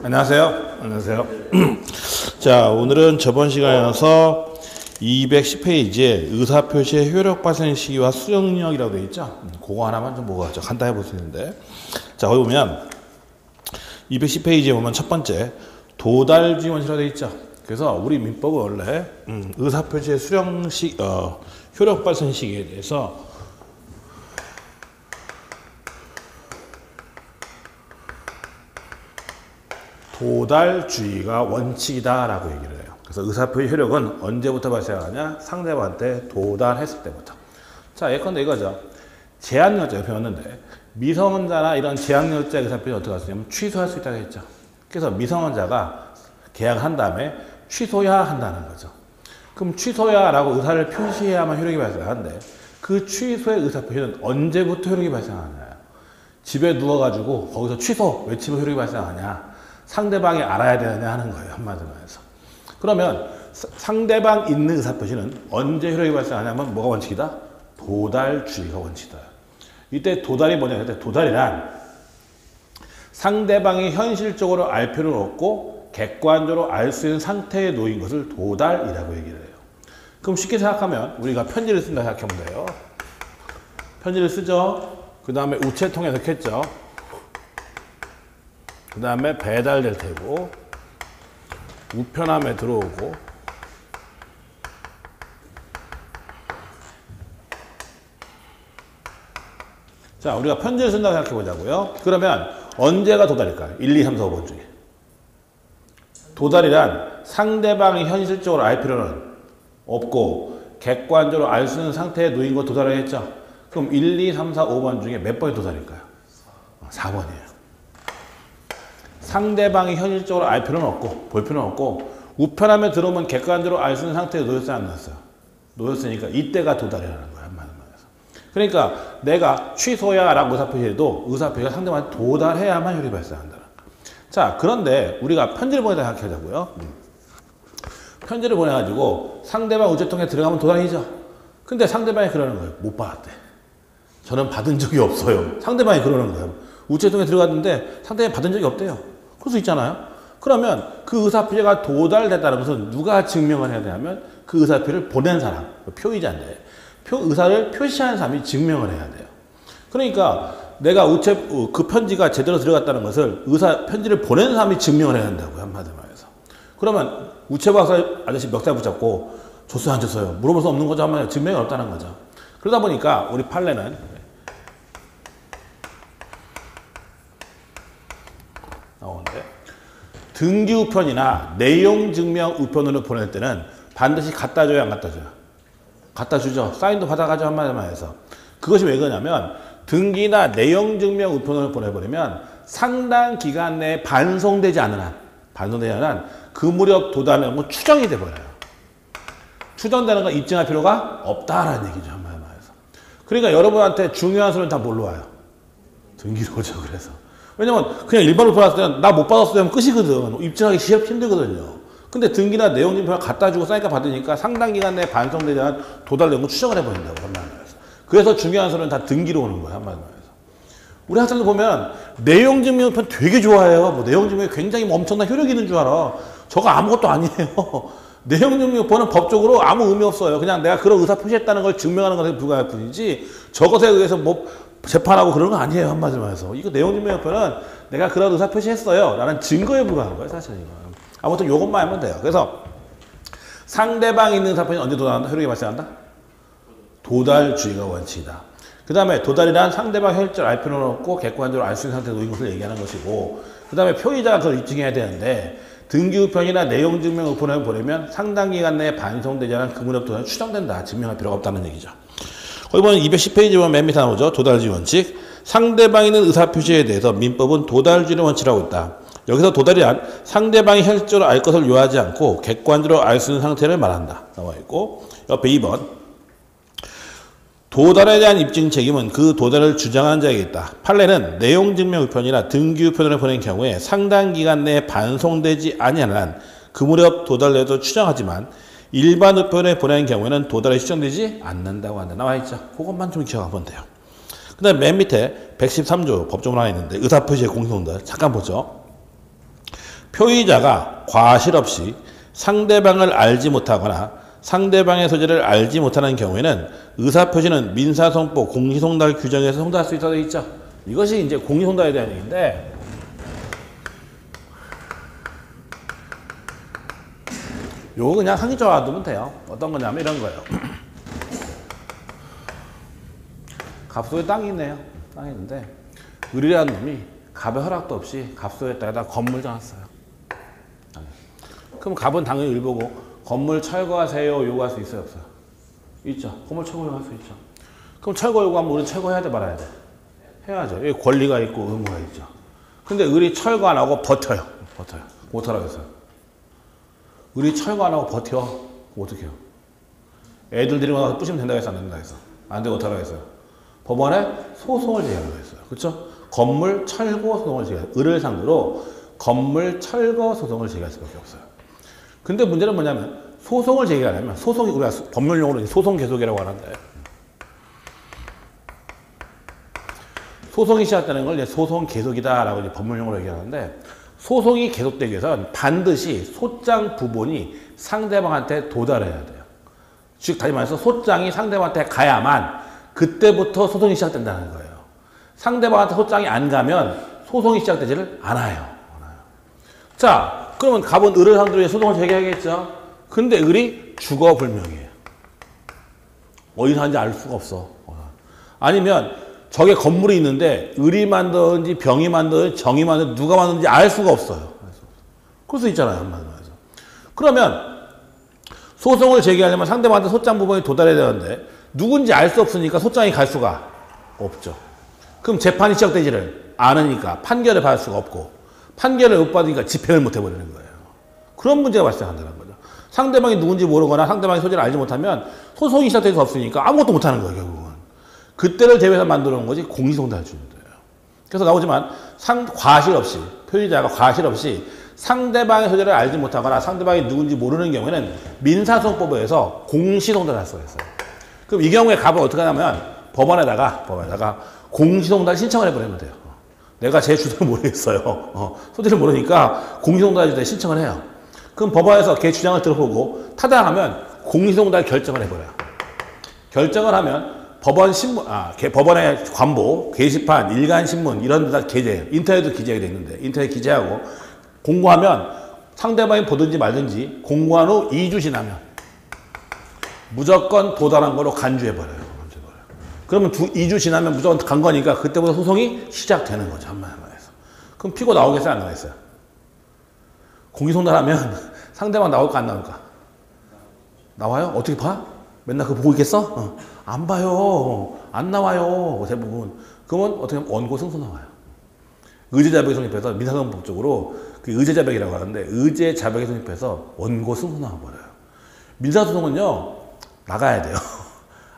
안녕하세요. 안녕하세요. 자, 오늘은 저번 시간에 이어서 210페이지에 의사표시의 효력 발생 시기와 수정력이라고 되어 있죠. 그거 하나만 좀 보고 가죠. 간단히 볼 수 있는데. 자, 거기 보면 210페이지에 보면 첫 번째 도달주의 원칙이라고 되어 있죠. 그래서 우리 민법은 원래 의사표시의 효력 발생 시기에 대해서 도달주의가 원칙이다라고 얘기를 해요. 그래서 의사표시 효력은 언제부터 발생하냐? 상대방한테 도달했을 때부터. 자, 예컨대 이거죠. 제한요자가 배웠는데 미성년자나 이런 제한요자 의사표시 어떻게 할 수 있냐면 취소할 수 있다고 했죠. 그래서 미성년자가 계약을 한 다음에 취소해야 한다는 거죠. 그럼 취소야라고 의사를 표시해야만 효력이 발생하는데 그 취소의 의사표시는 언제부터 효력이 발생하냐? 집에 누워가지고 거기서 취소 외치면 효력이 발생하냐? 상대방이 알아야 되느냐 하는 거예요. 한마디로 해서. 그러면 상대방 있는 의사표시는 언제 효력이 발생하냐면 뭐가 원칙이다? 도달주의가 원칙이다. 이때 도달이 뭐냐? 도달이란 상대방이 현실적으로 알 필요는 없고 객관적으로 알 수 있는 상태에 놓인 것을 도달이라고 얘기를 해요. 그럼 쉽게 생각하면 우리가 편지를 쓴다 생각하면 돼요. 편지를 쓰죠. 그 다음에 우체통에 넣겠죠. 그 다음에 배달될 테고 우편함에 들어오고 자, 우리가 편지를 쓴다고 생각해 보자고요. 그러면 언제가 도달일까요? 1, 2, 3, 4, 5번 중에 도달이란 상대방이 현실적으로 알 필요는 없고 객관적으로 알 수 있는 상태에 놓인 거 도달을 했죠. 그럼 1, 2, 3, 4, 5번 중에 몇 번이 도달일까요? 4번이에요. 상대방이 현실적으로 알 필요는 없고 볼 필요는 없고 우편함에 들어오면 객관적으로 알 수 있는 상태에 놓였어요, 안 놓였어요? 놓였으니까 이때가 도달이라는 거야, 한마디로 말해서. 그러니까 내가 취소야 라고 의사표시해도 의사표시가 상대방한테 도달해야만 효력이 발생한다. 자, 그런데 우리가 편지를 보내다 생각하자고요. 편지를 보내가지고 상대방 우체통에 들어가면 도달이죠. 근데 상대방이 그러는 거예요. 못 받았대. 저는 받은 적이 없어요. 상대방이 그러는 거예요. 우체통에 들어갔는데 상대방이 받은 적이 없대요. 그럴 수 있잖아요. 그러면 그 의사표시가 도달됐다는 것은 누가 증명을 해야 되냐면 그 의사표시를 보낸 사람, 표의자인데 의사를 표시하는 사람이 증명을 해야 돼요. 그러니까 내가 그 편지가 제대로 들어갔다는 것을 편지를 보낸 사람이 증명을 해야 한다고요. 한마디로 말해서. 그러면 우체부 아저씨 멱살 붙잡고 줬어요, 안 줬어요? 물어볼 수 없는 거죠. 한마디로 증명이 없다는 거죠. 그러다 보니까 우리 판례는 나오는데 등기 우편이나 내용 증명 우편으로 보낼 때는 반드시 갖다 줘요, 안 갖다 줘요? 갖다 주죠. 사인도 받아가죠, 한마디만 해서. 그것이 왜 그러냐면 등기나 내용 증명 우편으로 보내버리면 상당 기간 내에 반송되지 않은 한 그 무렵 도달하는 건 추정이 돼버려요. 추정되는 건 입증할 필요가 없다라는 얘기죠, 한마디만 해서. 그러니까 여러분한테 중요한 소리는 다 뭘로 와요? 등기로 오죠, 그래서. 왜냐면 그냥 일반으로 받았을 때는 나 못 받았을 때는 끝이거든. 입증하기 힘들거든요. 근데 등기나 내용 증명을 갖다 주고 사니까 받으니까 상당 기간 내에 반송되지 않은 도달된 거 추정을 해버린다고, 한마디로 해서. 그래서 중요한 소리는 다 등기로 오는 거예요, 한마디로 해서. 우리 학생들 보면 내용 증명 우편 되게 좋아해요. 뭐 내용 증명이 굉장히 엄청난 효력이 있는 줄 알아. 저거 아무것도 아니에요. 내용 증명 우편은 법적으로 아무 의미 없어요. 그냥 내가 그런 의사 표시했다는 걸 증명하는 것에 불과할 뿐이지 저것에 의해서 뭐 재판하고 그런 거 아니에요, 한마디로 해서. 이거 내용 증명 우편은 내가 그런 의사 표시했어요 라는 증거에 불과한 거예요, 사실은. 아무튼 요것만 하면 돼요. 그래서 상대방이 있는 의사 표시는 언제 도달한다? 효력이 발생한다? 도달주의가 원칙이다. 그 다음에 도달이란 상대방 현실적으로 알 필요는 없고 객관적으로 알 수 있는 상태에 놓인 것을 얘기하는 것이고, 그 다음에 표의자가 그걸 입증해야 되는데 등기 우편이나 내용 증명 우편을 보내면 상당 기간 내에 반송되지 않은 그 무렵 도달은 추정된다. 증명할 필요가 없다는 얘기죠. 거기 보면 210페이지 보면 맨 밑에 나오죠. 도달주의 원칙. 상대방이 있는 의사표시에 대해서 민법은 도달주의를 원칙이라고 있다. 여기서 도달이란 상대방이 현실적으로 알 것을 요하지 않고 객관적으로 알 수 있는 상태를 말한다. 나와 있고, 옆에 2번. 도달에 대한 입증 책임은 그 도달을 주장한 자에게 있다. 판례는 내용 증명 우편이나 등기 우편을 보낸 경우에 상당 기간 내에 반송되지 아니하는 한 그 무렵 도달내도 추정하지만 일반 우편에 보낸 경우에는 도달이 추정되지 않는다고 한다. 나와 있죠. 그것만 좀 기억하면 돼요. 그 다음에 맨 밑에 113조 법조문 하나 있는데 의사표시의 공통들 잠깐 보죠. 표의자가 과실 없이 상대방을 알지 못하거나 상대방의 소재를 알지 못하는 경우에는 의사표시는 민사송법 공시송달 규정에서 송달할 수 있다고 되어 있죠. 이것이 이제 공시송달에 대한 얘기인데, 요거 그냥 상식적으로 알아두면 돼요. 어떤 거냐면 이런 거예요. 갑소에 땅이 있네요. 땅이 있는데 을이라는 놈이 갑의 허락도 없이 갑소에다가 건물 정했어요. 그럼 갑은 당연히 을 보고 건물 철거하세요 요구할 수 있어요 없어요? 있죠. 건물 철거 요구할 수 있죠. 그럼 철거 요구하면 우리는 철거해야 돼 말아야 돼? 해야죠. 여기 권리가 있고 의무가 있죠. 근데 을이 철거 안 하고 버텨요. 못하라고 했어요. 을이 철거 안 하고 버텨. 그럼 어떻게 해요? 애들 데리고 나가서 부시면 된다고 해서 안 된다고 했어. 안 되고 어떡하라고 했어요? 법원에 소송을 제기하라고 했어요. 그렇죠? 건물 철거 소송을 제기해요. 을을 상대로 건물 철거 소송을 제기할 수밖에 없어요. 근데 문제는 뭐냐면 소송을 제기하려면 소송이 우리가 법률 용어로 소송 계속이라고 하는데 소송이 시작되는 걸 이제 소송 계속이다라고 이제 법률 용어로 얘기하는데 소송이 계속되기 위해서는 반드시 소장 부본이 상대방한테 도달해야 돼요. 즉 다시 말해서 소장이 상대방한테 가야만 그때부터 소송이 시작된다는 거예요. 상대방한테 소장이 안 가면 소송이 시작되지를 않아요. 자, 그러면 갑은 을을 상대로 소송을 제기하겠죠. 근데 을이 주거불명이에요. 어디서 하는지 알 수가 없어. 아니면 저게 건물이 있는데 을이 만들었는지 병이 만들었는지 정이 만들었는지 누가 만들었는지 알 수가 없어요. 그럴 수 있잖아요. 한마디로 해서. 그러면 소송을 제기하려면 상대방한테 소장 부분이 도달해야 되는데 누군지 알 수 없으니까 소장이 갈 수가 없죠. 그럼 재판이 시작되지를 않으니까 판결을 받을 수가 없고 판결을 못 받으니까 집행을 못 해버리는 거예요. 그런 문제가 발생한다는 거죠. 상대방이 누군지 모르거나 상대방의 소재를 알지 못하면 소송이 시작될 수 없으니까 아무것도 못하는 거예요. 결국은. 그때를 대비해서 만들어 놓은 것이 공시송달주의예요. 그래서 나오지만 과실 없이 표의자가 과실 없이 상대방의 소재를 알지 못하거나 상대방이 누군지 모르는 경우에는 민사소송법에서 공시송달을 할 수가 있어요. 그럼 이 경우에 갑은 어떻게 하냐면 법원에다가 공시송달 신청을 해버리면 돼요. 내가 제 주장을 모르겠어요. 소재를 모르니까 공시송달 신청을 해요. 그럼 법원에서 걔 주장을 들어보고 타당하면 공시송달 결정을 해버려요. 결정을 하면 법원 신문, 법원의 관보, 게시판, 일간신문 이런 데다 게재해요. 인터넷도 기재하게 돼 있는데 인터넷 기재하고 공고하면 상대방이 보든지 말든지 공고한 후 2주 지나면 무조건 도달한 걸로 간주해버려요. 그러면 2주 지나면 무조건 간 거니까 그때부터 소송이 시작되는 거죠. 한마디로 해서. 그럼 피고 나오겠어요? 안 나오겠어요? 공시송달하면 상대방 나올까 안 나올까? 나와요? 어떻게 봐? 맨날 그거 보고 있겠어? 안 봐요. 안 나와요. 대부분. 그러면 어떻게 하면 원고 승소 나와요. 의제자백이 성립해서 민사소송법적으로 그 의제자백이라고 하는데 의제자백이 성립해서 원고 승소 나와버려요. 민사소송은요 나가야 돼요.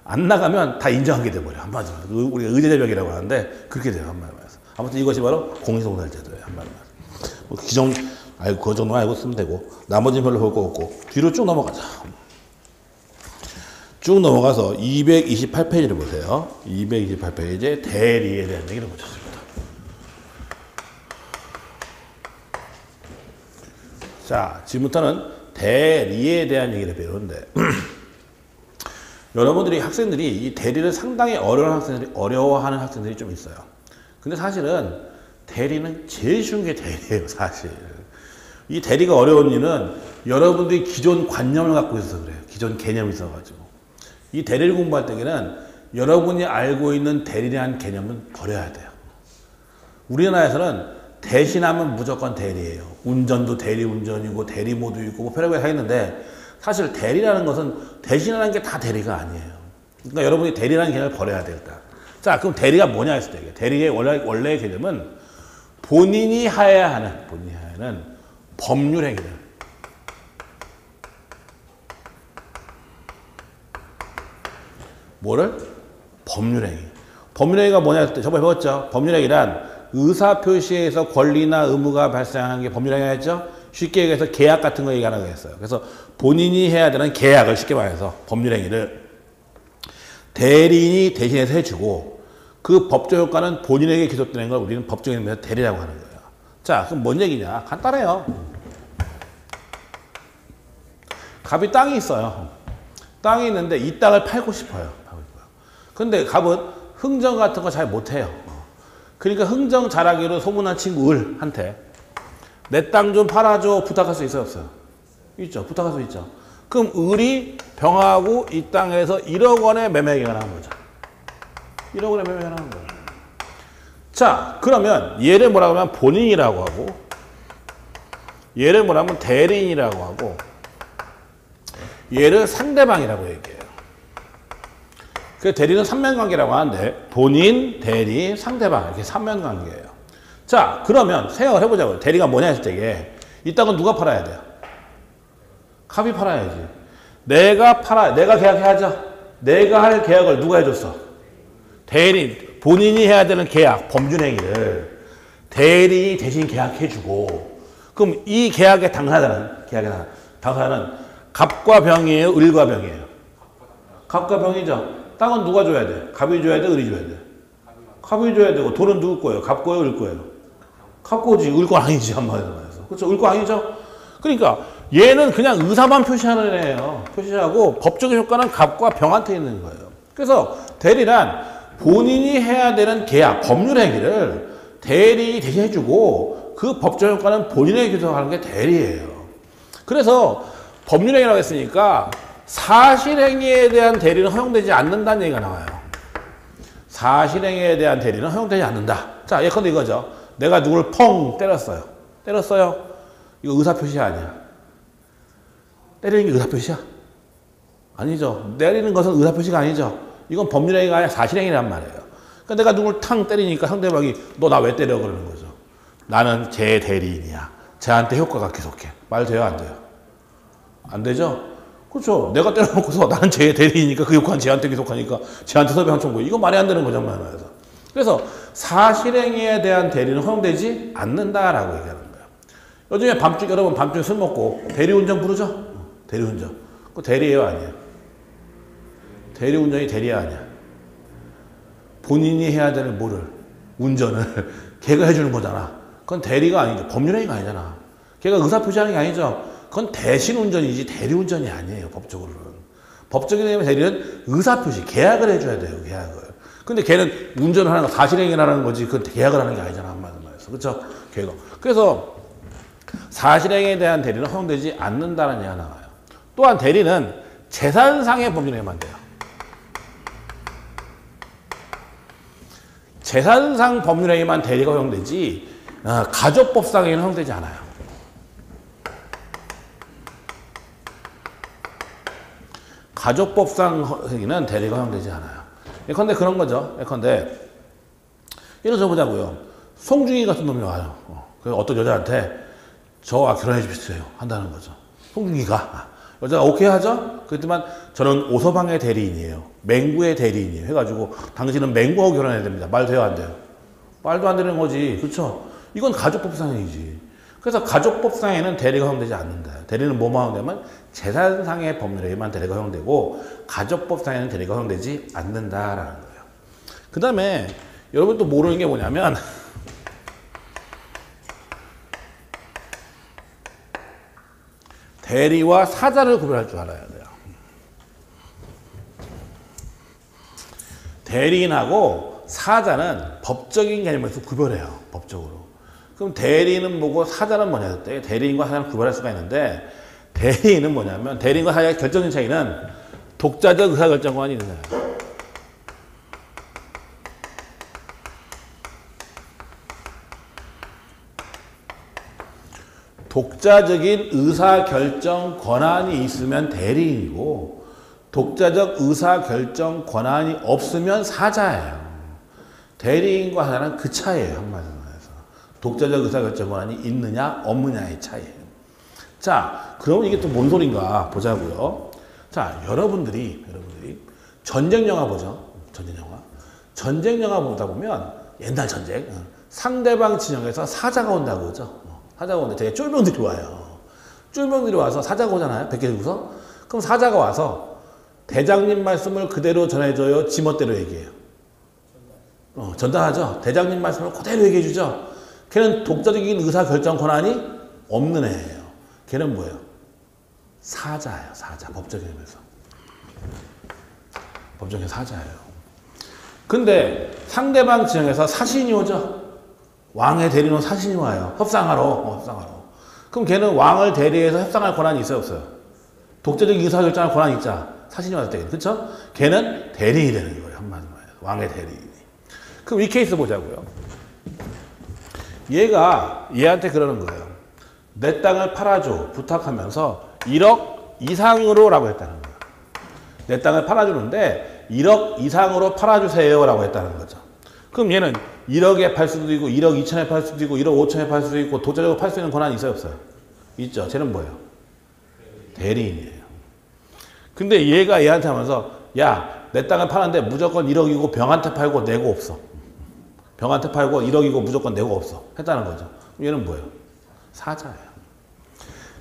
안 나가면 다 인정하게 돼버려요. 한마디로. 우리가 의제자백이라고 하는데 그렇게 돼요. 한마디로 해서. 아무튼 이것이 바로 공시송달제도예요. 한마디로 해서. 뭐 기존 알고 그 정도만 알고 쓰면 되고 나머지는 별로 볼 거 없고 뒤로 쭉 넘어가자. 쭉 넘어가서 228페이지를 보세요. 228페이지에 대리에 대한 얘기를 보셨습니다. 자, 지금부터는 대리에 대한 얘기를 배우는데 여러분들이 학생들이 이 대리를 상당히 어려워하는 학생들이 좀 있어요. 근데 사실은 대리는 제일 쉬운 게 대리예요, 사실. 이 대리가 어려운 이유는 여러분들이 기존 관념을 갖고 있어서 그래요. 기존 개념이 있어가지고. 이 대리를 공부할 때에는 여러분이 알고 있는 대리라는 개념은 버려야 돼요. 우리나라에서는 대신하면 무조건 대리예요. 운전도 대리운전이고 대리모도 있고 뭐 별의별 다 있는데 사실 대리라는 것은 대신하는 게 다 대리가 아니에요. 그러니까 여러분이 대리라는 개념을 버려야 돼요. 일단. 자, 그럼 대리가 뭐냐 했을 때 대리의 원래의 개념은 본인이 해야 하는 법률 행위들. 뭐를? 법률행위. 법률행위가 뭐냐 했을 때 저번에 배웠죠? 법률행위란 의사표시에서 권리나 의무가 발생하는 게 법률행위였죠? 쉽게 얘기해서 계약 같은 거 얘기하는 거였어요. 그래서 본인이 해야 되는 계약을 쉽게 말해서 법률행위를 대리인이 대신해서 해주고 그 법적 효과는 본인에게 기속되는 걸 우리는 법정에서 대리라고 하는 거예요. 자, 그럼 뭔 얘기냐? 간단해요. 갑이 땅이 있어요. 땅이 있는데 이 땅을 팔고 싶어요. 근데 갑은 흥정 같은 거 잘 못해요. 그러니까 흥정 잘하기로 소문난 친구 을한테 내 땅 좀 팔아줘 부탁할 수 있어요, 없어요? 있죠. 부탁할 수 있죠. 그럼 을이 병하고 이 땅에서 1억 원의 매매 계약을 하는 거죠. 1억 원의 매매 계약을 하는 거예요. 자, 그러면 얘를 뭐라고 하면 본인이라고 하고 얘를 뭐라고 하면 대리인이라고 하고 얘를 상대방이라고 얘기해요. 그 대리는 3면관계라고 하는데 본인, 대리, 상대방 이렇게 3면관계예요. 자, 그러면 생각을 해보자고요. 대리가 뭐냐 했을 때에 이 땅은 누가 팔아야 돼요? 갑이 팔아야지. 내가 계약해야죠. 내가 할 계약을 누가 해줬어? 대리, 본인이 해야 되는 계약, 범준행위를 대리인이 대신 계약해주고 그럼 이 계약의 당사자는 갑과 병이에요? 을과 병이에요? 갑과 병이죠. 땅은 누가 줘야 돼? 갑이 줘야 돼? 을이 줘야 돼? 갑이 줘야 되고 돈은 누구 거예요? 갑 거예요? 을 거예요? 갑 거지. 을 거 아니지. 한마디로 말해서. 그렇죠? 을 거 아니죠? 그러니까 얘는 그냥 의사만 표시하는 애예요. 표시하고 법적인 효과는 갑과 병한테 있는 거예요. 그래서 대리란 본인이 해야 되는 계약, 법률 행위를 대리인이 대신해주고 그 법적 효과는 본인에게 교섭하는 게 대리예요. 그래서 법률 행위라고 했으니까 사실행위에 대한 대리는 허용되지 않는다는 얘기가 나와요. 사실행위에 대한 대리는 허용되지 않는다. 자, 예컨대 이거죠. 내가 누구를 펑 때렸어요. 이거 의사표시 아니야. 때리는 게 의사표시야? 아니죠. 때리는 것은 의사표시가 아니죠. 이건 법률행위가 아니라 사실행위란 말이에요. 그러니까 내가 누구를 탕 때리니까 상대방이 너 나 왜 때려 그러는 거죠. 나는 제 대리인이야. 쟤한테 효과가 계속해. 말 돼요? 안 돼요? 안 되죠? 그렇죠. 내가 때려놓고서 나는 제 대리이니까 그 효과는 쟤한테 계속하니까 쟤한테 섭외한 청구. 이거 말이 안 되는 거죠. 말해서. 그래서 사실행위에 대한 대리는 허용되지 않는다라고 얘기하는 거예요. 요즘에 여러분 밤중에 술 먹고 대리운전 부르죠? 대리운전. 그거 대리예요? 아니에요? 대리운전이 대리야? 아니야? 본인이 해야 되는 뭐를? 운전을 걔가 해주는 거잖아. 그건 대리가 아니죠. 법률행위가 아니잖아. 걔가 의사표시하는 게 아니죠. 그건 대신 운전이지 대리운전이 아니에요. 법적으로는. 법적인 의미의 대리는 의사표시, 계약을 해줘야 돼요. 계약을. 근데 걔는 운전을 하는 거, 사실행위를 하는 거지 그건 계약을 하는 게 아니잖아. 한마디로 말해서. 그렇죠? 걔가. 그래서 사실행위에 대한 대리는 허용되지 않는다는 얘기가 나와요. 또한 대리는 재산상의 법률행위만 돼요. 재산상 법률행위만 대리가 허용되지 가족법상에는 허용되지 않아요. 가족법상 행위는 대리가 허용되지 않아요. 예컨대 그런 거죠. 예컨대 예를 들어 보자고요. 송중기 같은 놈이 와요. 그래서 어떤 여자한테 저와 결혼해 주십시오 한다는 거죠. 송중기가 여자가 오케이 하죠. 그렇지만 저는 오서방의 대리인이에요. 맹구의 대리인이에요. 해가지고 당신은 맹구하고 결혼해야 됩니다. 말 돼요? 안 돼요? 말도 안 되는 거지. 그렇죠? 이건 가족법상행위지. 그래서 가족법상에는 대리가 허용되지 않는다. 대리는 뭐만 허용되면 재산상의 법률에만 대리가 허용되고 가족법상에는 대리가 허용되지 않는다라는 거예요. 그 다음에 여러분 또 모르는 게 뭐냐면 대리와 사자를 구별할 줄 알아야 돼요. 대리인하고 사자는 법적인 개념에서 구별해요. 법적으로. 그럼 대리인은 뭐고 사자는 뭐냐 할 때 대리인과 사자는 구별할 수가 있는데 대리인은 뭐냐면 대리인과 사자의 결정적인 차이는 독자적 의사결정권이 있는 거예요. 독자적인 의사결정 권한이 있으면 대리인이고 독자적 의사결정 권한이 없으면 사자예요. 대리인과 사자는 그 차이예요. 한마디로 말해서. 독자적 의사결정 권한이 있느냐 없느냐의 차이예요. 자, 그러면 이게 또 뭔 소린가 보자고요. 자, 여러분들이 전쟁 영화 보죠. 전쟁 영화 보다 보면 옛날 전쟁 상대방 진영에서 사자가 온다고 그러죠. 사자가 오는데 되게 쫄병들이 와요. 쫄병들이 와서 사자가 오잖아요. 백개 들고서. 그럼 사자가 와서 대장님 말씀을 그대로 전해줘요. 지멋대로 얘기해요. 전달하죠. 대장님 말씀을 그대로 얘기해주죠. 걔는 독자적인 의사결정 권한이 없는 애예요. 걔는 뭐예요? 사자예요. 사자. 법적 개념에서. 법적 개념 사자예요. 근데 상대방 지형에서 사신이 오죠. 왕의 대리는 사신이 와요. 협상하러. 협상하러. 그럼 걔는 왕을 대리해서 협상할 권한이 있어요, 없어요? 독재적 의사결정할 권한이 있자. 사신이 왔을 때. 그쵸? 걔는 대리인이 되는 거예요. 한마디로 말해서. 왕의 대리인이. 그럼 이 케이스 보자고요. 얘한테 그러는 거예요. 내 땅을 팔아줘. 부탁하면서 1억 이상으로 라고 했다는 거예요. 내 땅을 팔아주는데 1억 이상으로 팔아주세요 라고 했다는 거죠. 그럼 얘는 1억에 팔 수도 있고 1억 2천에 팔 수도 있고 1억 5천에 팔 수도 있고 독자적으로 팔 수 있는 권한이 있어요, 없어요? 있죠. 쟤는 뭐예요? 대리인이에요. 근데 얘한테 하면서 야, 내 땅을 파는데 무조건 1억이고 병한테 팔고 내고 없어. 병한테 팔고 1억이고 무조건 내고 없어. 했다는 거죠. 얘는 뭐예요? 사자예요.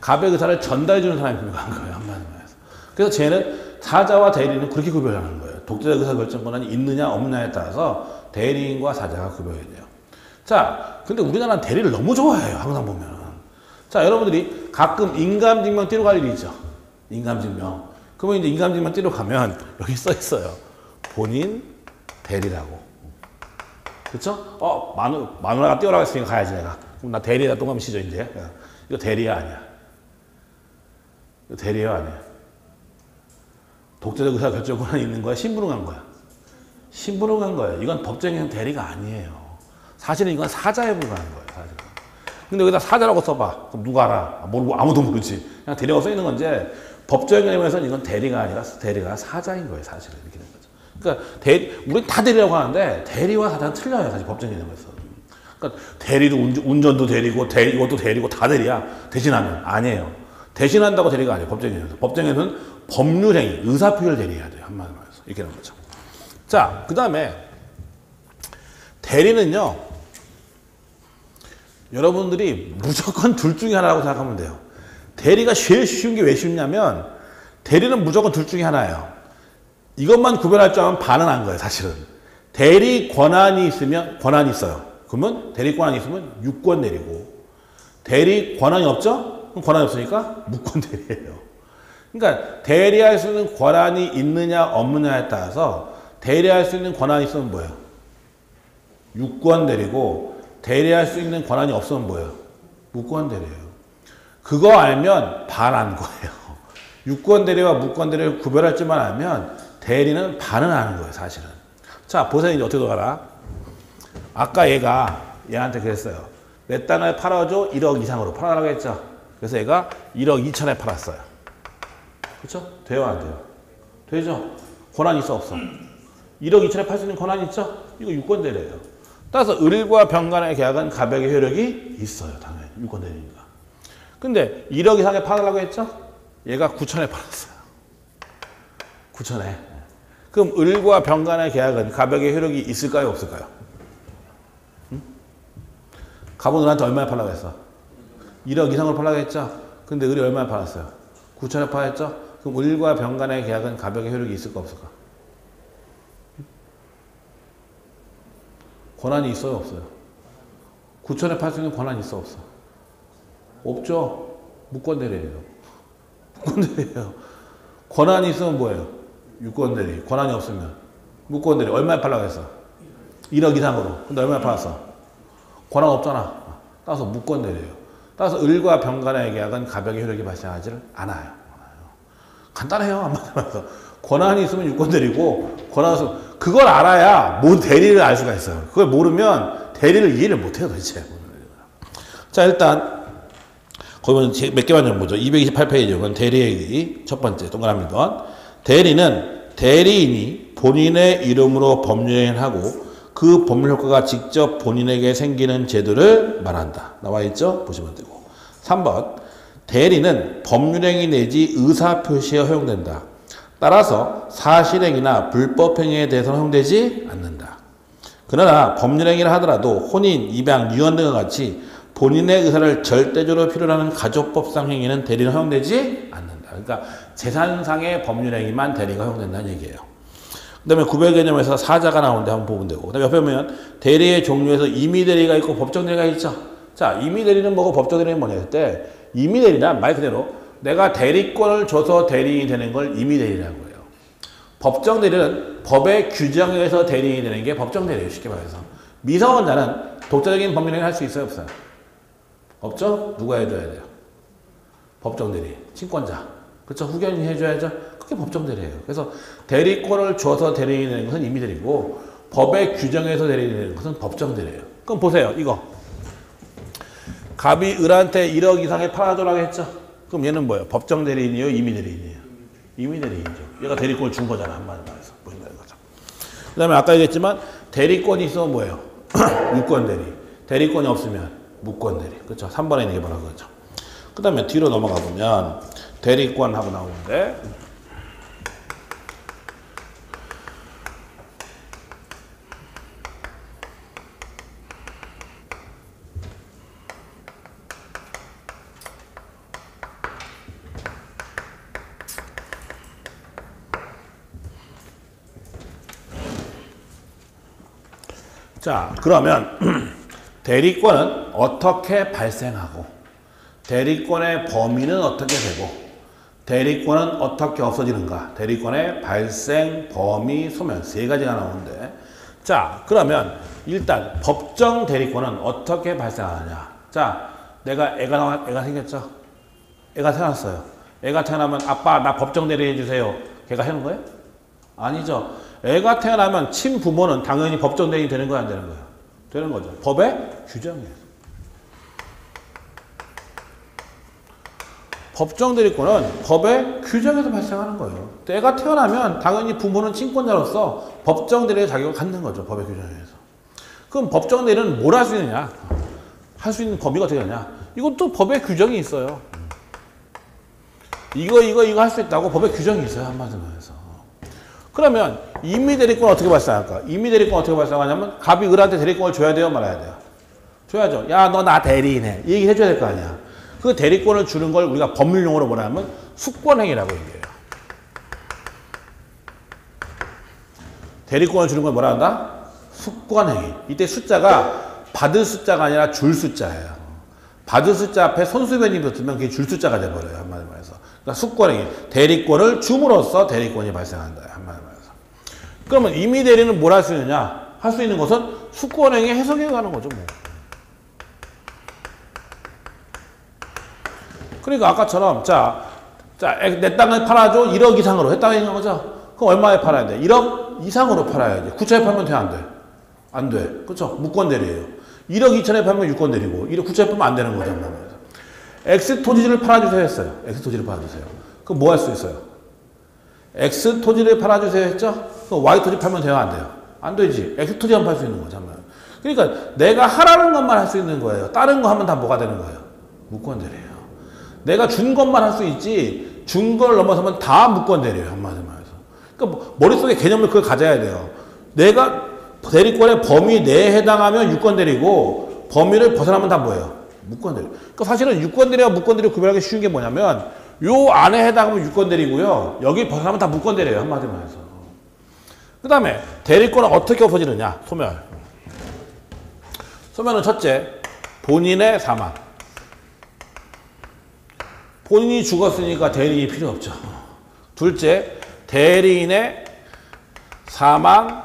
갑의 의사를 전달해주는 사람이 분명한 거예요. 한마디로 말해서. 그래서 쟤는 사자와 대리인은 그렇게 구별하는 거예요. 독재적 의사결정 권한이 있느냐 없느냐에 따라서 대리인과 사자가 구별이 돼요. 자, 근데 우리나라는 대리를 너무 좋아해요. 항상 보면. 자, 여러분들이 가끔 인감증명 띄러 갈 일이 있죠. 인감증명. 그러면 이제 인감증명 띄러 가면 여기 써 있어요. 본인 대리라고. 그쵸? 마누라가 띄우라고 했으니까 가야지 내가. 그럼 나 대리에다 동그라미 치죠 이제. 이거 대리야 아니야? 이거 대리야 아니야? 독재적 의사결정 권한이 있는 거야? 신분을 간 거야? 신분을 간 거예요. 이건 법정에는 대리가 아니에요. 사실은 이건 사자에 불과한 거예요. 사실은. 근데 여기다 사자라고 써봐. 그럼 누가 알아? 아무도 모르지. 그냥 대리라고 써있는 건지 법적인 개념에서는 이건 대리가 아니라 대리가 사자인 거예요. 사실은. 이렇게 된 거죠. 그러니까 우리는 다 대리라고 하는데 대리와 사자는 틀려요. 사실 법적인 개념에서. 그러니까 대리도 운전도 대리고 이것도 대리고 다 대리야. 대신하면. 아니에요. 대신한다고 대리가 아니에요. 법적인 개념에서. 법정에서는 법률행위, 의사표시를 대리해야 돼요. 한마디로 말해서. 이렇게 되는 거죠. 자, 그 다음에 대리는요. 여러분들이 무조건 둘 중에 하나라고 생각하면 돼요. 대리가 제일 쉬운 게 왜 쉽냐면 대리는 무조건 둘 중에 하나예요. 이것만 구별할 줄 알면 반은 안 거예요. 사실은. 대리 권한이 있으면 권한이 있어요. 그러면 대리 권한이 있으면 유권 대리고 대리 권한이 없죠? 그럼 권한이 없으니까 무권 대리예요. 그러니까 대리할 수 있는 권한이 있느냐 없느냐에 따라서 대리할 수 있는 권한이 있으면 뭐예요? 유권 대리고 대리할 수 있는 권한이 없으면 뭐예요? 무권 대리예요. 그거 알면 반한 거예요. 유권 대리와 무권 대리를 구별할 줄만 알면 대리는 반은 아는 거예요. 사실은. 자, 보세요. 이제 어떻게 돌아가라? 아까 얘한테 그랬어요. 내 땅을 팔아줘 1억 이상으로 팔아라고 했죠. 그래서 얘가 1억 2천에 팔았어요. 그렇죠? 돼요 안 돼요? 되죠? 권한이 있어 없어? 1억 2천에 팔 수 있는 권한이 있죠? 이거 유권 대리예요. 따라서 을과 병 간의 계약은 가백의 효력이 있어요. 당연히 유권 대리니까. 근데 1억 이상에 팔으라고 했죠? 얘가 9천에 팔았어요. 9천에. 그럼 을과 병 간의 계약은 가백의 효력이 있을까요? 없을까요? 응? 갑은 을한테 얼마에 팔라고 했어? 1억 이상으로 팔라고 했죠? 근데 을이 얼마에 팔았어요? 9천에 팔았죠? 그럼 을과 병 간의 계약은 가백의 효력이 있을까 없을까? 권한이 있어요 없어요? 9천에 팔 수 있는 권한이 있어 없어? 없죠? 무권대리예요. 무권대리예요. 권한이 있으면 뭐예요? 유권대리. 권한이 없으면 무권대리. 얼마에 팔라고 했어? 1억 이상으로. 근데 얼마에 팔았어? 권한 없잖아. 따라서 무권대리예요. 따라서 을과 병 간의 계약은 가백의 효력이 발생하지 않아요. 간단해요. 한마디로 말해서. 권한이 있으면 유권대리고 권한이 없으면 그걸 알아야 뭐 대리를 알 수가 있어요. 그걸 모르면 대리를 이해를 못해요. 도대체. 자, 일단 거기 몇 개만 좀 보죠. 228페이지. 그건 대리의 첫 번째 동그라미 번. 대리는 대리인이 본인의 이름으로 법률행위를 하고 그 법률 효과가 직접 본인에게 생기는 제도를 말한다. 나와 있죠? 보시면 되고. 3번. 대리는 법률행위 내지 의사표시에 허용된다. 따라서 사실행위나 불법행위에 대해서는 허용되지 않는다. 그러나 법률행위를 하더라도 혼인, 입양, 유언 등과 같이 본인의 의사를 절대적으로 필요로 하는 가족법상 행위는 대리는 허용되지 않는다. 그러니까 재산상의 법률행위만 대리가 허용된다는 얘기예요. 그 다음에 구별 개념에서 사자가 나오는데 한번 보면 되고. 그 다음에 옆에 보면 대리의 종류에서 임의대리가 있고 법정대리가 있죠. 자, 임의대리는 뭐고 법정대리는 뭐냐 할 때 임의대리란 말 그대로 내가 대리권을 줘서 대리인이 되는 걸 임의대리라고 해요. 법정 대리는 법의 규정에 의해서 대리인이 되는 게 법정 대리예요. 쉽게 말해서. 미성원자는 독자적인 법률행위를 할 수 있어요? 없어요? 없죠? 누가 해줘야 돼요? 법정 대리. 친권자. 그렇죠? 후견인이 해줘야죠? 그게 법정 대리예요. 그래서 대리권을 줘서 대리인이 되는 것은 임의대리고 법의 규정에서 대리인이 되는 것은 법정 대리예요. 그럼 보세요. 이거. 갑이 을한테 1억 이상의 팔아줘라고 했죠? 그럼 얘는 뭐예요? 법정 대리인이에요? 임의 대리인이에요? 임의 대리인이죠. 얘가 대리권을 준 거잖아. 한마디로 말해서. 보신다는 거죠. 그 다음에 아까 얘기했지만 대리권이 있으면 뭐예요? 유권 대리. 대리권이 없으면 무권 대리. 그렇죠? 3번에 있는 게 바로 그거죠. 그 다음에 뒤로 넘어가 보면 대리권하고 나오는데 자, 그러면 대리권은 어떻게 발생하고 대리권의 범위는 어떻게 되고 대리권은 어떻게 없어지는가? 대리권의 발생, 범위, 소멸 세 가지가 나오는데 자, 그러면 일단 법정 대리권은 어떻게 발생하느냐? 자, 내가 애가 생겼죠? 애가 태어났어요. 애가 태어나면 아빠 나 법정 대리 해주세요. 걔가 하는 거예요? 아니죠. 애가 태어나면 친부모는 당연히 법정 대리인이 되는 거야, 안 되는 거야? 되는 거죠. 법의 규정이에요. 법정 대리권은 법의 규정에서 발생하는 거예요. 애가 태어나면 당연히 부모는 친권자로서 법정 대리의 자격을 갖는 거죠. 법의 규정에서. 그럼 법정 대리는 뭘 할 수 있느냐? 할 수 있는 범위가 어떻게 되냐? 이것도 법의 규정이 있어요. 이거 할 수 있다고 법의 규정이 있어요. 한마디로 해서. 그러면 임의대리권 어떻게 발생할까? 임의대리권 어떻게 발생하냐면 갑이 을한테 대리권을 줘야 돼요? 말아야 돼요? 줘야죠. 야, 너 나 대리인해. 이 얘기 해줘야 될 거 아니야. 그 대리권을 주는 걸 우리가 법률용어로 뭐라 하면 숙권행위라고 얘기해요. 대리권을 주는 걸 뭐라 한다? 숙권행위. 이때 숫자가 받을 숫자가 아니라 줄 숫자예요. 받을 숫자 앞에 손수변이 붙으면 그게 줄 숫자가 돼버려요. 한마디로 말해서. 그러니까 숙권행위. 대리권을 줌으로써 대리권이 발생한다. 한마디로 말해서. 그러면 임의대리는 뭘 할 수 있느냐? 할 수 있는 것은 숙권행위 해석해 가는 거죠. 뭐. 그러니까 아까처럼 내 땅을 팔아줘 1억 이상으로 했다고 했는 거죠. 그럼 얼마에 팔아야 돼? 1억 이상으로 팔아야지. 9천에 팔면 돼? 안 돼? 안 돼. 그렇죠? 무권대리예요. 1억 2천에 팔면 유권대리고 1억 9천에 팔면 안 되는 거죠. X 토지를 팔아주세요 했어요. X 토지를 팔아주세요. 그럼 뭐 할 수 있어요? X 토지를 팔아주세요 했죠? 그럼 Y 토지 팔면 돼요? 안 돼요? 안 되지. X 토지만 팔 수 있는 거죠. 그러니까 내가 하라는 것만 할 수 있는 거예요. 다른 거 하면 다 뭐가 되는 거예요? 무권대리예요. 내가 준 것만 할 수 있지 준 걸 넘어서면 다 무권대리예요. 한마디로 말해서. 그러니까 머릿속에 개념을 그걸 가져야 돼요. 내가 대리권의 범위 내에 해당하면 유권대리고 범위를 벗어나면 다 뭐예요? 무권대리. 그러니까 사실은 유권대리와 무권대리 구별하기 쉬운 게 뭐냐면 요 안에 해당하면 유권대리고요. 여기 벗어나면 다 무권대리예요. 한마디로 말해서. 그 다음에 대리권은 어떻게 없어지느냐? 소멸. 소멸은 첫째, 본인의 사망. 본인이 죽었으니까 대리인이 필요 없죠. 둘째, 대리인의 사망,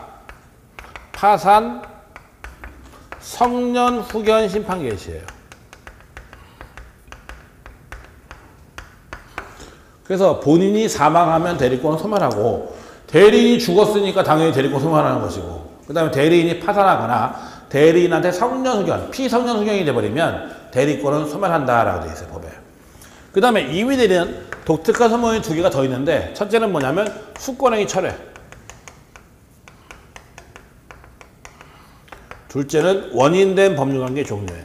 파산, 성년, 후견, 심판 개시예요. 그래서 본인이 사망하면 대리권은 소멸하고 대리인이 죽었으니까 당연히 대리권 소멸하는 것이고 그 다음에 대리인이 파산하거나 대리인한테 성년, 후견, 피성년, 후견이 돼버리면 대리권은 소멸한다라고 되어 있어요. 법에. 그 다음에 임의대리는 독특한 소명이 두 개가 더 있는데 첫째는 뭐냐면 숙권행위 철회. 둘째는 원인된 법률관계 종료예요.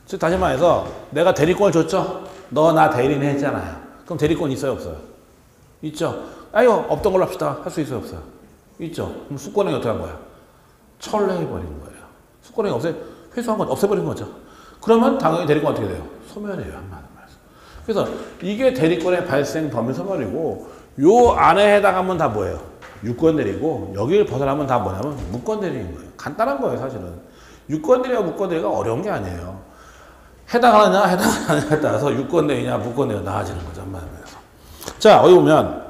즉 다시 말해서 내가 대리권을 줬죠? 너 나 대리인 했잖아요. 그럼 대리권 있어요? 없어요? 있죠? 아유 없던 걸로 합시다. 할 수 있어요? 없어요? 있죠? 그럼 숙권행위 어떻게 한 거야? 철회해버린 거예요. 숙권행위 회수한 건 없애버린 거죠. 그러면 당연히 대리권 어떻게 돼요? 소멸이에요. 한마디로 말해서. 그래서 이게 대리권의 발생 범위 소멸이고 요 안에 해당하면 다 뭐예요? 유권대리고 여기를 벗어나면 다 뭐냐면 무권대리인 거예요. 간단한 거예요. 사실은. 유권대리와 무권대리가 어려운 게 아니에요. 해당하느냐 해당하느냐에 따라서 유권대리냐 무권대리가 나아지는 거죠. 한마디에서. 자, 어디 보면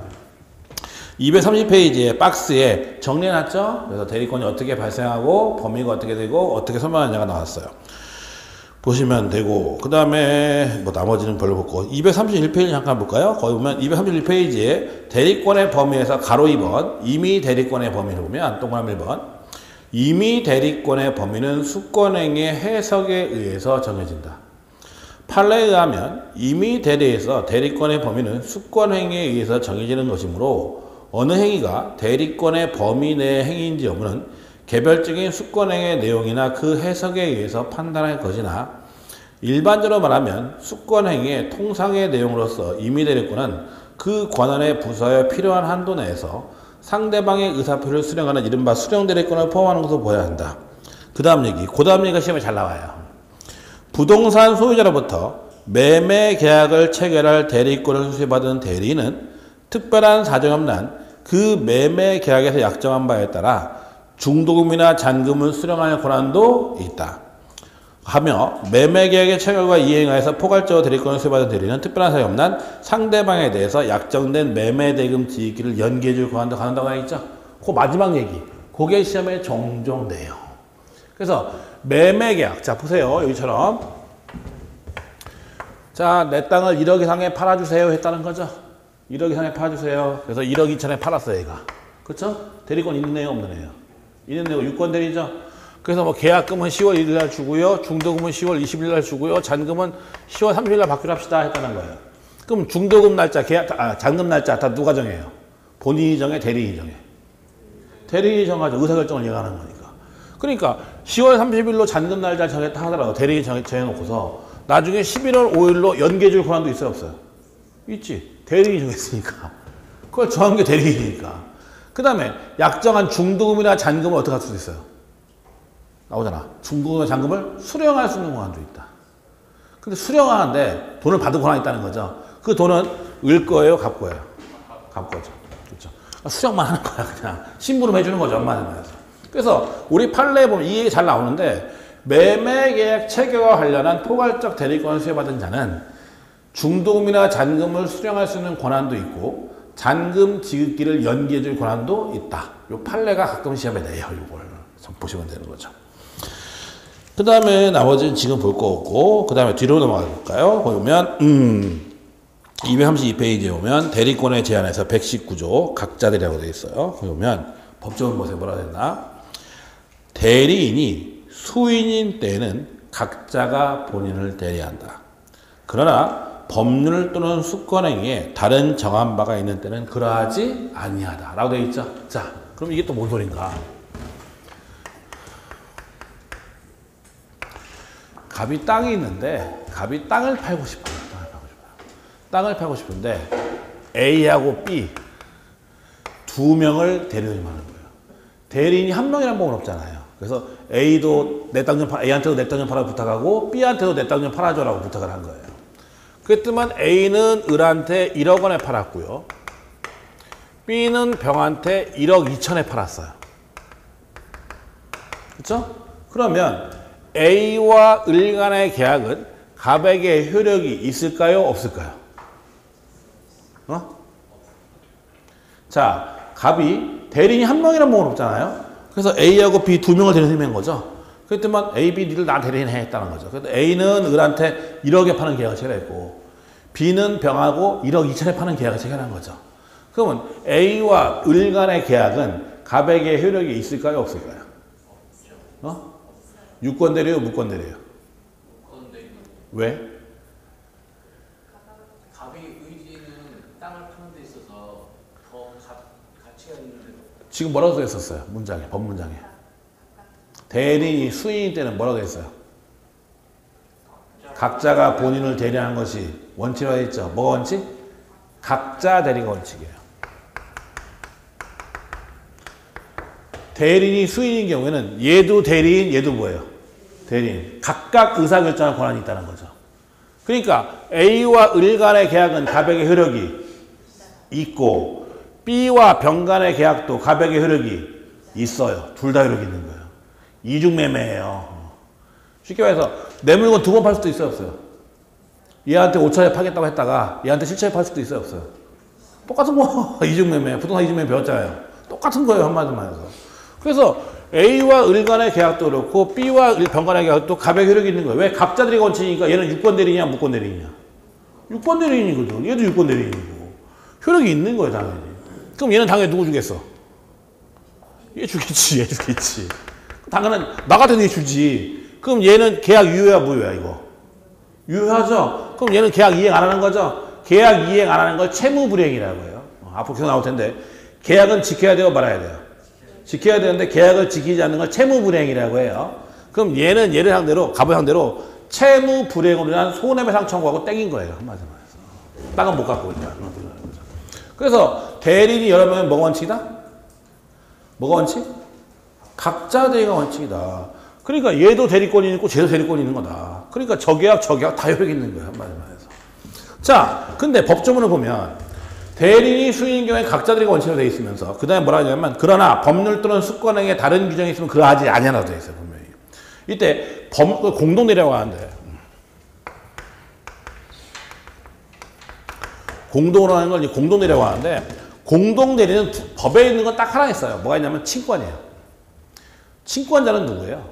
230페이지에 박스에 정리해놨죠. 그래서 대리권이 어떻게 발생하고 범위가 어떻게 되고 어떻게 설명하느냐가 나왔어요. 보시면 되고, 그 다음에 뭐 나머지는 별로 볼거. 231페이지 잠깐 볼까요? 거기 보면 231페이지에 대리권의 범위에서 가로 2번 임의 대리권의 범위를 보면 동그라미 1번 임의 대리권의 범위는 수권행위의 해석에 의해서 정해진다. 판례에 의하면 임의 대리에서 대리권의 범위는 수권행위에 의해서 정해지는 것이므로 어느 행위가 대리권의 범위 내의 행위인지 여부는 개별적인 수권행위의 내용이나 그 해석에 의해서 판단할 것이나 일반적으로 말하면 수권행위의 통상의 내용으로서 임의대리권은 그 권한의 부서에 필요한 한도 내에서 상대방의 의사표를 수령하는 이른바 수령대리권을 포함하는 것으로 보아야 한다. 그 다음 얘기가 시험에 잘 나와요. 부동산 소유자로부터 매매 계약을 체결할 대리권을 수수받은 대리인은 특별한 사정이 없는 그 매매 계약에서 약정한 바에 따라 중도금이나 잔금을 수령할 권한도 있다. 하며 매매 계약의 체결과 이행하여서 포괄적으로 대리권을 수수받은 대리인은 특별한 사정이 없는 상대방에 대해서 약정된 매매 대금 지급기를 연기해 줄 권한도 갖는다고 하겠죠. 그 마지막 얘기. 그게 시험에 종종 돼요. 그래서 매매 계약. 자, 보세요. 여기처럼. 자, 내 땅을 1억 이상에 팔아주세요 했다는 거죠. 1억 이상에 팔아주세요. 그래서 1억 2천에 팔았어요, 얘가. 그렇죠? 대리권 있네요, 없네요? 있네요. 유권 대리죠. 그래서 뭐 계약금은 10월 1일 날 주고요. 중도금은 10월 20일 날 주고요. 잔금은 10월 30일 날 받기로 합시다 했다는 거예요. 그럼 중도금 날짜, 잔금 날짜 다 누가 정해요? 본인이 정해, 대리인이 정해? 대리인이 정하죠. 의사결정을 얘기하는 거니까. 그러니까 10월 30일로 잔금 날짜 정했다 하더라도 대리인이 정해놓고서 나중에 11월 5일로 연기해 줄 권한도 있어요, 없어요? 있지. 대리인이 정했으니까. 그걸 정한 게 대리인이니까. 그 다음에 약정한 중도금이나 잔금을 어떻게 할 수도 있어요? 나오잖아. 중도금이나 잔금을 수령할 수 있는 권한도 있다. 근데 수령하는데 돈을 받은 권한이 있다는 거죠. 그 돈은 을 거예요, 갚 거예요? 갚 거죠. 그렇죠. 수령만 하는 거야, 그냥. 심부름 해주는 거죠, 엄마는 말해서. 그래서 우리 판례에 보면 이 얘기 잘 나오는데 매매계약 체결과 관련한 포괄적 대리권을 수여받은 자는 중도금이나 잔금을 수령할 수 있는 권한도 있고 잔금 지급기를 연기해 줄 권한도 있다. 요 판례가 가끔 시험에 내요. 이걸 좀 보시면 되는 거죠. 그 다음에 나머지는 지금 볼 거 없고 그 다음에 뒤로 넘어가 볼까요? 보면 232페이지에 보면 대리권의 제한에서 119조 각자 대리라고 되어 있어요. 보면 법조문 보세요. 뭐라 됐나? 대리인이 수인인 때에는 각자가 본인을 대리한다. 그러나 법률 또는 수권행위에 다른 정한 바가 있는 때는 그러하지 아니하다 라고 되어 있죠. 자, 그럼 이게 또 뭔 소린가? 갑이 땅이 있는데 갑이 땅을 팔고 싶어요. 땅을 팔고 싶은데 A하고 B 두 명을 대리인이 하는 거예요. 대리인이 한 명이라는 법은 없잖아요. 그래서 A도 내 땅 좀 A한테도 내 땅 좀 팔아 부탁하고 B한테도 내 땅 좀 팔아줘라고 부탁을 한 거예요. 그랬더만 A는 을한테 1억 원에 팔았고요. B는 병한테 1억 2천에 팔았어요. 그렇죠? 그러면 A와 을 간의 계약은 갑에게 효력이 있을까요? 없을까요? 자, 갑이 대리인이 한 명이라는 법은 없잖아요. 그래서 A하고 B 두 명을 대리인한 거죠. 그랬더만 A, B, 니들 나 대리인 했다는 거죠. 그래서 A는 을한테 1억에 파는 계약을 체결했고 B는 병하고 1억 2천에 파는 계약을 체결한 거죠. 그러면 A와 을 간의 계약은 갑에게 효력이 있을까요? 없을까요? 유권 대리요? 무권 대리요? 무권 대리. 왜? 갑의 의지는 땅을 파는 데 있어서 더 가치가 있는데. 지금 뭐라고 써 있었어요? 문장에, 법문장에. 대리인이 수인일 때는 뭐라고 돼 있어요? 각자가 본인을 대리하는 것이 원칙으로 되어 있죠. 뭐가 원칙? 각자 대리가 원칙이에요. 대리인이 수인인 경우에는 얘도 대리인, 얘도 뭐예요? 대리인. 각각 의사결정할 권한이 있다는 거죠. 그러니까 A와 을 간의 계약은 갑에게 효력이 있고 B와 병 간의 계약도 갑에게 효력이 있어요. 둘 다 효력이 있는 거예요. 이중매매예요. 쉽게 말해서 내 물건 두 번 팔 수도 있어요, 없어요? 얘한테 5천에 팔겠다고 했다가 얘한테 7천에 팔 수도 있어요, 없어요? 똑같은 거. 이중매매, 부동산 이중매매 배웠잖아요. 똑같은 거예요, 한마디만 해서. 그래서 A와 을 간의 계약도 그렇고 B와 병 간의 계약도 갑의 효력이 있는 거예요. 왜? 갑자들이 원칙이니까 얘는 유권 대리인이냐 무권 대리인이냐. 유권 대리인이거든. 얘도 유권 대리인이고. 효력이 있는 거예요, 당연히. 그럼 얘는 당연히 누구 주겠어? 얘 주겠지, 얘 주겠지. 당연히 나 같은 애 주지. 그럼 얘는 계약 유효야, 무효야, 이거? 유효하죠? 그럼 얘는 계약 이행 안 하는 거죠? 계약 이행 안 하는 걸 채무불이행이라고 해요. 앞으로 계속 나올 텐데. 계약은 지켜야 돼요, 말아야 돼요? 지켜야 되는데 계약을 지키지 않는 걸 채무불이행이라고 해요. 그럼 얘는 얘를 상대로, 갑을 상대로 채무불이행으로 인한 손해배상 청구하고 땡긴 거예요. 한마디로 말해서. 땅은 못 갖고 있다. 그래서 대리인이 여러 명은 뭐가 원칙이다? 뭐가 원칙? 각자 대리가 원칙이다. 그러니까 얘도 대리권이 있고 쟤도 대리권이 있는 거다. 그러니까 저계약 다 효력이 있는 거예요. 한마디로 말해서. 자, 근데 법조문을 보면 대리인이 수인인 경우에 각자 대리가 원칙으로 되어 있으면서 그 다음에 뭐라 하냐면 그러나 법률 또는 수권행에 다른 규정이 있으면 그거 하지 아니하라고 되어 있어요. 분명히. 이때 공동대리라고 하는데 공동으로 하는 걸 공동대리라고 하는데 공동대리는 법에 있는 건 딱 하나 있어요. 뭐가 있냐면 친권이에요. 친권자는 누구예요?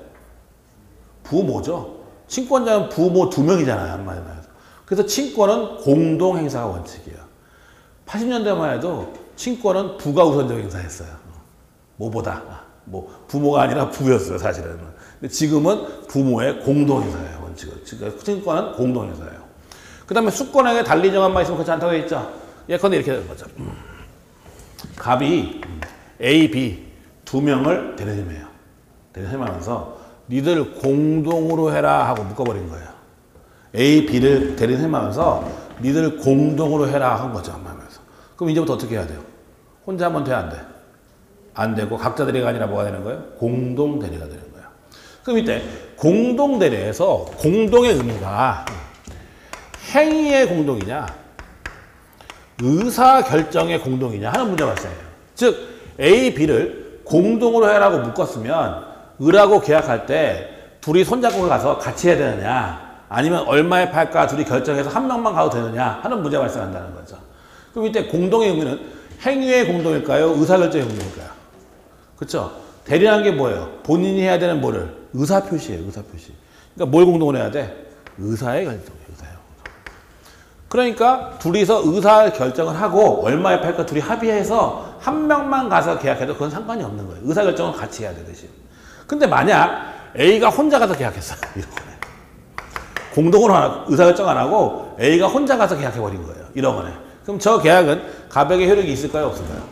부모죠. 친권자는 부모 2명이잖아요. 한마디로 해서. 그래서 친권은 공동행사가 원칙이에요. 80년대만 해도 친권은 부가 우선적 행사했어요. 뭐보다. 뭐 부모가 아니라 부였어요. 사실은. 근데 지금은 부모의 공동행사예요. 원칙은. 그러니까 친권은 공동행사예요. 그 다음에 수권에게 달리 정한 바 있으면 그렇지 않다고 돼 있죠. 예컨대 이렇게 되는 거죠. 갑이 A, B 2명을 대리님해요. 대리님하면서 니들 공동으로 해라 하고 묶어버린 거예요. A, B를 대리님하면서 니들 공동으로 해라 한 거죠. 하면서. 그럼 이제부터 어떻게 해야 돼요? 혼자 하면 돼, 안 돼? 안 되고 각자 대리가 아니라 뭐가 되는 거예요? 공동 대리가 되는 거예요. 그럼 이때 공동 대리에서 공동의 의미가 행위의 공동이냐 의사 결정의 공동이냐 하는 문제가 발생해요. 즉 A, B를 공동으로 해라고 묶었으면 을하고 계약할 때 둘이 손잡고 가서 같이 해야 되느냐 아니면 얼마에 팔까 둘이 결정해서 한 명만 가도 되느냐 하는 문제가 발생한다는 거죠. 그럼 이때 공동의 의미는 행위의 공동일까요? 의사결정의 공동일까요? 그렇죠? 대리라는 게 뭐예요? 본인이 해야 되는 뭐를? 의사표시예요. 의사표시. 그러니까 뭘 공동으로 해야 돼? 의사의 결정이에요. 의사예요. 그러니까 둘이서 의사결정을 하고 얼마에 팔까 둘이 합의해서 한 명만 가서 계약해도 그건 상관이 없는 거예요. 의사결정은 같이 해야 되듯이. 근데 만약 A가 혼자 가서 계약했어요. 이런 거네. 공동으로 의사결정 안 하고 A가 혼자 가서 계약해버린 거예요. 이런 거네. 그럼 저 계약은 가백의 효력이 있을까요? 없을까요?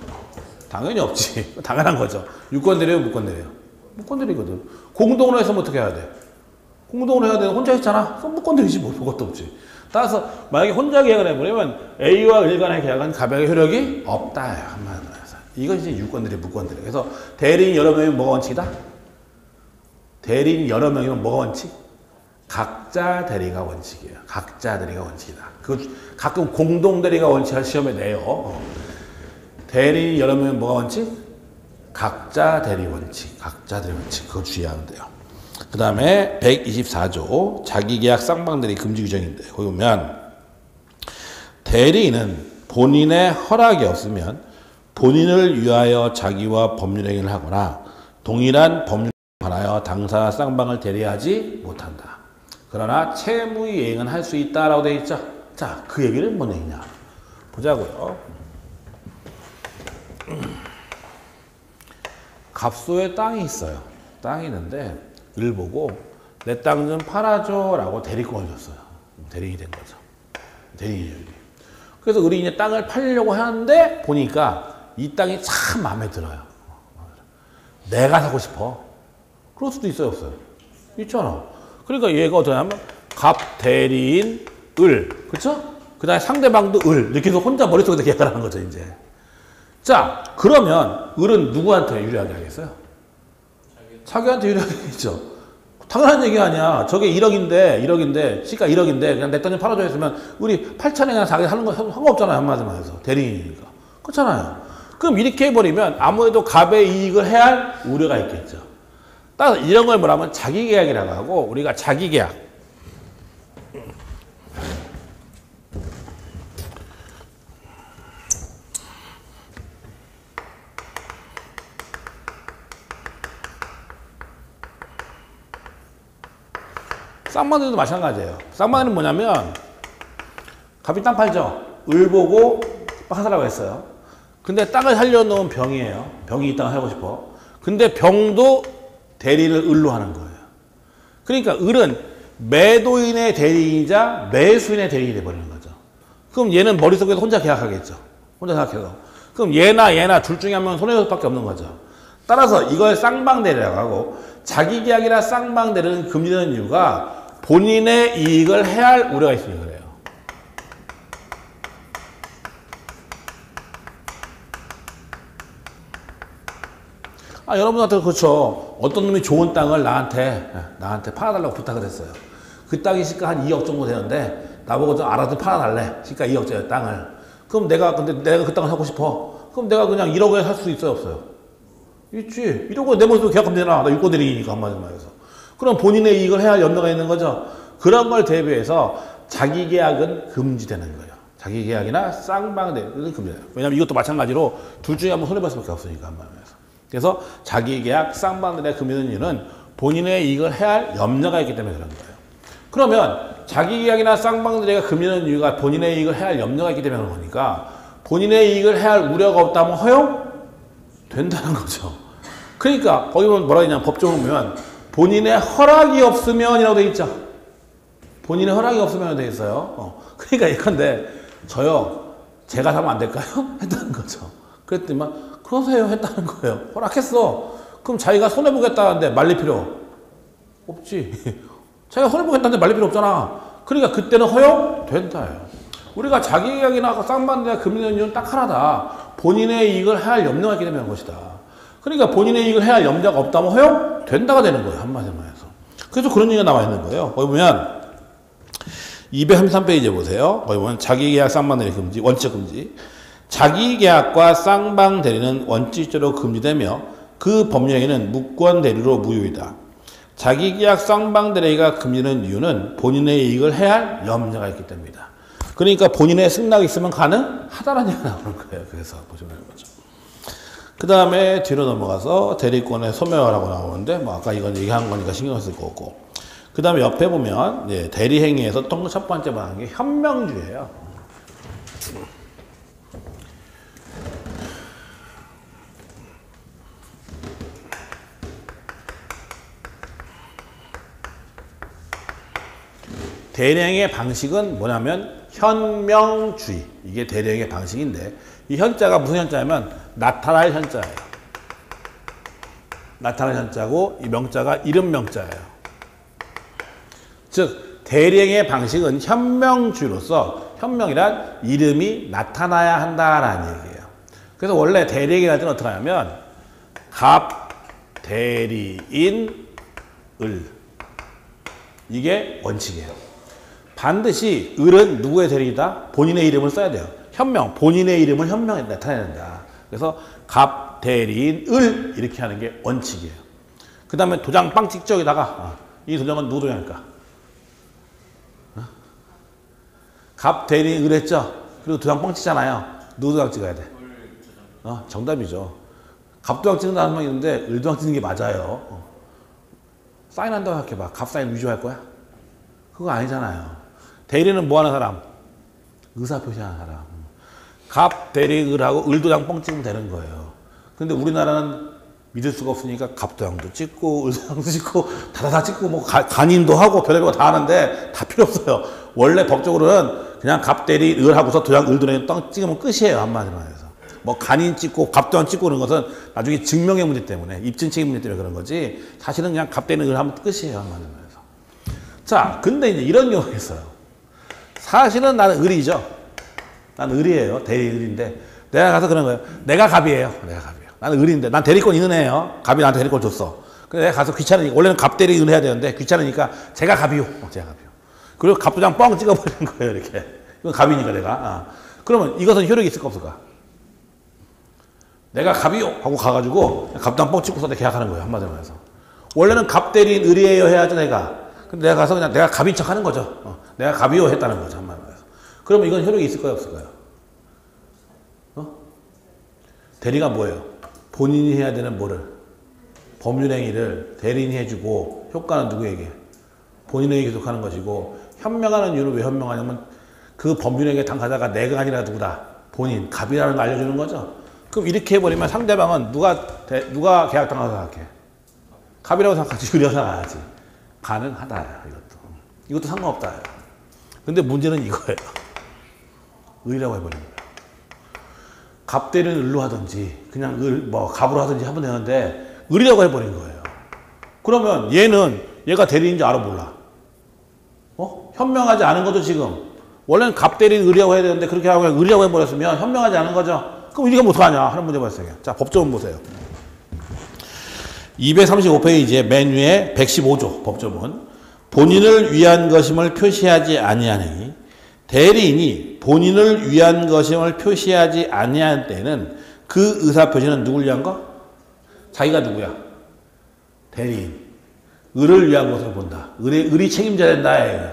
당연히 없지. 당연한 거죠. 유권대리예요? 무권대리예요? 무권대리거든. 공동으로 했으면 어떻게 해야 돼? 공동으로 해야 돼. 혼자 했잖아. 그럼 무권대리지 뭐. 그것도 없지. 따라서 만약에 혼자 계약을 해버리면 A와 을 간의 계약은 가백의 효력이 없다. 한마디로 해서. 이건 이제 유권대리, 무권대리. 그래서 대리인 여러 명이면 뭐가 원칙이다? 대리인 여러 명이면 뭐가 원칙? 각자 대리가 원칙이에요. 각자 대리가 원칙이다. 그 가끔 공동 대리가 원칙을 시험에 내요. 대리인 여러 명이면 뭐가 원칙? 각자 대리 원칙. 각자 대리 원칙. 그거 주의하면 돼요. 그 다음에 124조 자기계약 쌍방대리 금지 규정인데 거기 보면 대리인은 본인의 허락이 없으면 본인을 위하여 자기와 법률행위를 하거나 동일한 법률 관하여 당사나 쌍방을 대리하지 못한다. 그러나 채무이행은 할 수 있다라고 되어 있죠. 자, 그 얘기를 뭔 얘기냐 보자고요. 갑소에 땅이 있어요. 땅이 있는데 을 보고 내 땅 좀 팔아줘 라고 대리권을 줬어요. 대리인이 된 거죠. 대리인이에요. 그래서 을이 이제 땅을 팔려고 하는데 보니까 이 땅이 참 마음에 들어요. 내가 사고 싶어. 그럴 수도 있어요, 없어요? 있잖아. 그러니까 얘가 어떻게 하면 갑, 대리인, 을. 그쵸? 그 다음에 상대방도 을. 이렇게 해서 혼자 머릿속에서 계약을 하는 거죠, 이제. 자, 그러면 을은 누구한테 유리하게 하겠어요? 자기한테 유리하게 하겠죠. 당연한 얘기 아니야. 저게 1억인데, 시가 1억인데, 그냥 내 땅 좀 팔아줘 했으면, 우리 8천에 그냥 자기 하는 거 상관없잖아요, 한마디만 해서. 대리인이니까. 그렇잖아요. 그럼 이렇게 해버리면 아무래도 갑의 이익을 해야 할 우려가 있겠죠. 따라서 이런 걸 뭐라면 자기계약이라고 하고, 우리가 자기계약. 쌍방대리도 마찬가지예요. 쌍방대리는 뭐냐면, 갑이 땅 팔죠. 을 보고 땅 사라고 했어요. 근데 땅을 살려놓은 병이에요. 병이 이 땅을 살고 싶어. 근데 병도 대리를 을로 하는 거예요. 그러니까 을은 매도인의 대리인이자 매수인의 대리인이 돼버리는 거죠. 그럼 얘는 머릿속에서 혼자 계약하겠죠. 혼자 생각해서. 그럼 얘나 둘 중에 한 명은 손해볼 수밖에 없는 거죠. 따라서 이걸 쌍방대리라고 하고, 자기계약이나 쌍방대리는 금지되는 이유가 본인의 이익을 해할 우려가 있으니 그래요. 여러분한테 그렇죠. 어떤 놈이 좋은 땅을 나한테 팔아달라고 부탁을 했어요. 그 땅이 시가 한 2억 정도 되는데 나보고 좀 알아서 팔아달래. 시가 2억짜리 땅을. 그럼 내가 그 땅을 사고 싶어. 그럼 내가 그냥 1억에 살 수 있어요, 없어요? 있지. 1억에 내 모습으로 계약하면 되나? 나 유권대리인이니까 한마디로 말해서. 그럼 본인의 이익을 해야 할 염려가 있는 거죠. 그런 걸 대비해서 자기계약은 금지되는 거예요. 자기계약이나 쌍방대리는 금지돼요. 왜냐면 이것도 마찬가지로 둘 중에 한 번 손해볼 수밖에 없으니까 한마디로. 그래서 자기계약, 쌍방대리가 금지되는 이유는 본인의 이익을 해야 할 염려가 있기 때문에 그런 거예요. 그러면 자기계약이나 쌍방대리가 금지되는 이유가 본인의 이익을 해야 할 염려가 있기 때문에 그런 거니까 본인의 이익을 해야 할 우려가 없다면 허용된다는 거죠. 그러니까 거기 보면 뭐라 했냐면 법적으로 보면 본인의 허락이 없으면이라고 돼 있죠. 본인의 허락이 없으면 돼 있어요. 그러니까 예컨대 저요, 제가 사면 안 될까요? 했다는 거죠. 그랬더니만 그러세요 했다는 거예요. 허락했어. 그럼 자기가 손해보겠다는데 말릴 필요 없지. 자기가 손해보겠다는데 말릴 필요 없잖아. 그러니까 그때는 허용된다예요. 우리가 자기계약이나 쌍방대리가 금지되는 이유는 딱 하나다. 본인의 이익을 해야 할 염려가 있기 때문에 그런 것이다. 그러니까 본인의 이익을 해야 할 염려가 없다면 허용된다가 되는 거예요. 한마디로 해서. 그래서 그런 얘기가 나와 있는 거예요. 거기 보면 233페이지에 보세요. 거기 보면 자기계약 쌍방대리 금지, 원칙 금지. 자기계약과 쌍방대리는 원칙적으로 금지되며 그 법령에는 무권대리로 무효이다. 자기계약 쌍방대리가 금지되는 이유는 본인의 이익을 해야 할 염려가 있기 때문이다. 그러니까 본인의 승낙이 있으면 가능하다는 얘기가 나오는 거예요. 그래서 보시면 거죠. 그 다음에 뒤로 넘어가서 대리권의 소멸하라고 나오는데 뭐 아까 이건 얘기한 거니까 신경 쓸 거 없고, 그 다음에 옆에 보면 대리행위에서 또 첫 번째 말하는 게 현명주의예요. 대리행위의 방식은 뭐냐면 현명주의. 이게 대리행위의 방식인데 이 현자가 무슨 현자냐면 나타날 현자예요. 나타날 현자고 이 명자가 이름 명자예요. 즉 대리행위의 방식은 현명주의로서, 현명이란 이름이 나타나야 한다라는 얘기예요. 그래서 원래 대리행위할 때는 어떻게 하냐면 갑, 대리인, 을, 이게 원칙이에요. 반드시 을은 누구의 대리이다? 본인의 이름을 써야 돼요. 현명, 본인의 이름을 현명에 나타내야 된다. 그래서 갑, 대리인, 을 이렇게 하는 게 원칙이에요. 그 다음에 도장 빵 찍죠. 여기다가 이 도장은 누구 도장일까? 갑, 대리인, 을 했죠. 그리고 도장 빵 찍잖아요. 누구 도장 찍어야 돼? 정답이죠. 갑 도장 찍는 사람이 있는데 을 도장 찍는 게 맞아요. 사인한다고 생각해봐. 갑 사인 위조할 거야? 그거 아니잖아요. 대리는 뭐 하는 사람? 의사 표시하는 사람. 갑, 대리, 을하고 을도장 뻥 찍으면 되는 거예요. 근데 우리나라는 믿을 수가 없으니까 갑도장도 찍고 을도장도 찍고 다 찍고 뭐 간인도 하고 별의별 거 다 하는데 다 필요 없어요. 원래 법적으로는 그냥 갑, 대리, 을하고서 도장, 을도장 뻥 찍으면 끝이에요. 한마디로 해서. 뭐 간인 찍고 갑도장 찍고 그런 것은 나중에 증명의 문제 때문에, 입증책임 문제 때문에 그런 거지 사실은 그냥 갑, 대리, 을 하면 끝이에요. 한마디로 해서. 자, 근데 이제 이런 경우가 있어요. 사실은 나는 을이죠. 나는 을이에요. 대리 을인데 내가 가서 그런 거예요. 내가 갑이에요. 내가 갑이에요. 나는 을인데 난 대리권 있는 애예요. 갑이 나한테 대리권 줬어. 그래서 내가 가서 귀찮으니까, 원래는 갑, 대리, 을 해야 되는데 귀찮으니까 제가 갑이요. 제가 갑이요. 그리고 갑도장 뻥 찍어버리는 거예요. 이렇게. 이건 갑이니까 내가. 그러면 이것은 효력이 있을까 없을까? 내가 갑이요 하고 가가지고 갑도장 뻥 찍고서 계약하는 거예요. 한마디로 해서. 원래는 갑대리인 을이에요 해야죠, 내가. 근데 내가 가서 그냥 내가 갑인 척 하는 거죠. 내가 갑이요 했다는 거죠, 한마디로 해서. 그러면 이건 효력이 있을까요, 없을까요? 대리가 뭐예요? 본인이 해야 되는 뭐를? 법률행위를 대리인이 해주고 효과는 누구에게? 본인에게 계속하는 것이고 현명하는 이유는 왜 현명하냐면 그 법률행위의 당사자가 내가 아니라 누구다? 본인, 갑이라는 걸 알려주는 거죠. 그럼 이렇게 해버리면 상대방은 누가 계약당하고 생각해? 갑이라고 생각하지, 유리라고 생각하지. 가능하다, 이것도 상관없다. 근데 문제는 이거예요. 을이라고 해버린 거예요. 갑대리는 을로 하든지 그냥 갑으로 하든지 하면 되는데 을이라고 해버린 거예요. 그러면 얘가 대리인지 알아 몰라? 현명하지 않은 거죠, 지금. 원래는 갑대리인 을이라고 해야 되는데 그렇게 하고 을이라고 해버렸으면 현명하지 않은 거죠. 그럼 이거 어떡하냐 하는 문제 발생해요. 자, 법조문 보세요. 235페이지에 맨 위에 115조 법조문. 본인을 위한 것임을 표시하지 아니하니 대리인이 본인을 위한 것임을 표시하지 아니할 때는 그 의사표시는 누굴 위한 거? 자기가 누구야? 대리인. 을을 위한 것으로 본다. 을이 책임져야 된다.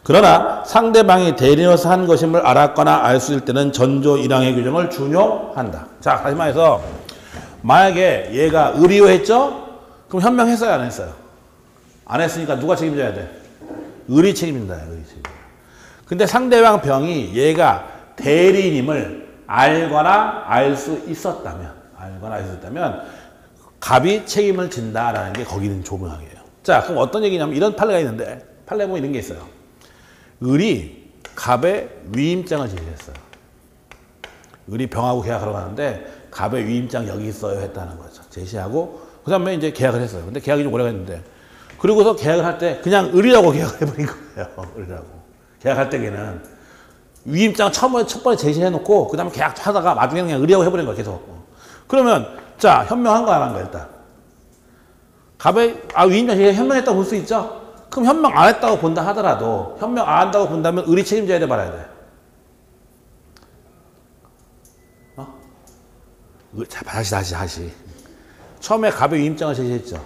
그러나 상대방이 대리인으로서 한 것임을 알았거나 알 수 있을 때는 전조 1항의 규정을 준용한다. 자, 다시 말해서 만약에 얘가 을이요 했죠? 그럼 현명했어요, 안 했어요? 안 했으니까 누가 책임져야 돼? 을이 책임진다. 을이 책임. 근데 상대방 병이 얘가 대리인임을 알거나 알 수 있었다면 갑이 책임을 진다라는 게 거기 있는 조문항이에요. 자, 그럼 어떤 얘기냐면 이런 판례가 있는데 판례 보면 이런 게 있어요. 을이 갑의 위임장을 제시했어요. 을이 병하고 계약하러 가는데 갑의 위임장 여기 있어요 했다는 거죠. 제시하고 그 다음에 이제 계약을 했어요. 근데 계약이 좀 오래 갔는데 그리고서 계약을 할 때 그냥 을이라고 계약을 해버린 거예요. 을이라고. 계약할 때 걔는 위임장 첫 번에 제시해놓고 그 다음에 계약하다가 나중에 그냥 을이라고 해버린 거야 계속. 그러면 자, 현명한 거 안 한 거 일단. 갑의 위임장 제시 현명했다고 볼 수 있죠? 그럼 현명 안 했다고 본다 하더라도 현명 안 한다고 본다면 을이 책임져야 돼 말아야 돼? 자, 다시. 처음에 갑의 위임장을 제시했죠.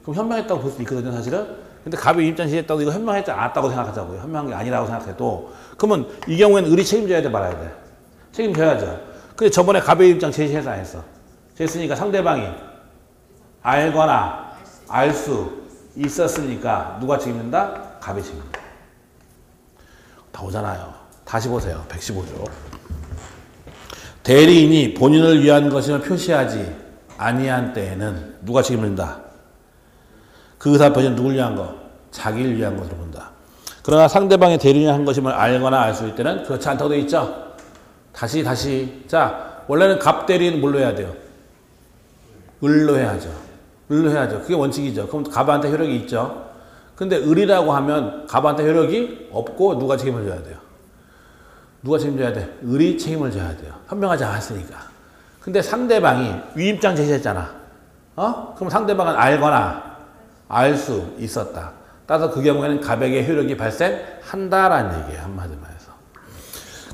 그럼 현명했다고 볼 수 있거든요, 사실은. 근데 갑의 위임장 제시했다고 이거 현명했지 않았다고 생각하자고요. 현명한 게 아니라고 생각해도 그러면 이 경우에는 을이 책임져야 돼 말아야 돼? 책임져야죠. 근데 저번에 갑의 위임장 제시해서 안 했어. 제시했으니까 상대방이 알거나 알 수 있었으니까 누가 책임진다? 갑이 책임진다. 다 오잖아요. 다시 보세요. 115조. 대리인이 본인을 위한 것임을 표시하지 아니한 때에는 누가 책임을 진다? 그 의사표시는 누굴 위한 거? 자기를 위한 것으로 본다. 그러나 상대방의 대리인이 한 것임을 알거나 알 수 있을 때는 그렇지 않다고 되어 있죠? 다시. 자, 원래는 갑 대리인은 뭘로 해야 돼요? 을로 해야죠. 그게 원칙이죠. 그럼 갑한테 효력이 있죠. 근데 을이라고 하면 갑한테 효력이 없고 누가 책임을 져야 돼요? 누가 책임져야 돼? 을이 책임을 져야 돼요. 현명하지 않았으니까. 근데 상대방이 위임장 제시했잖아. 그럼 상대방은 알거나 알 수 있었다. 따라서 그 경우에는 갑에게 효력이 발생한다라는 얘기예요. 한마디로 해서.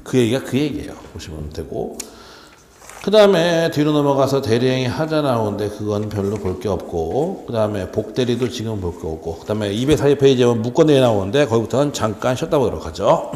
그 얘기가 그 얘기예요. 보시면 되고. 그 다음에 뒤로 넘어가서 대리행위 하자 나오는데 그건 별로 볼 게 없고, 그 다음에 복대리도 지금 볼 게 없고, 그 다음에 240페이지에 묶어내야 나오는데 거기부터는 잠깐 쉬었다 보도록 하죠.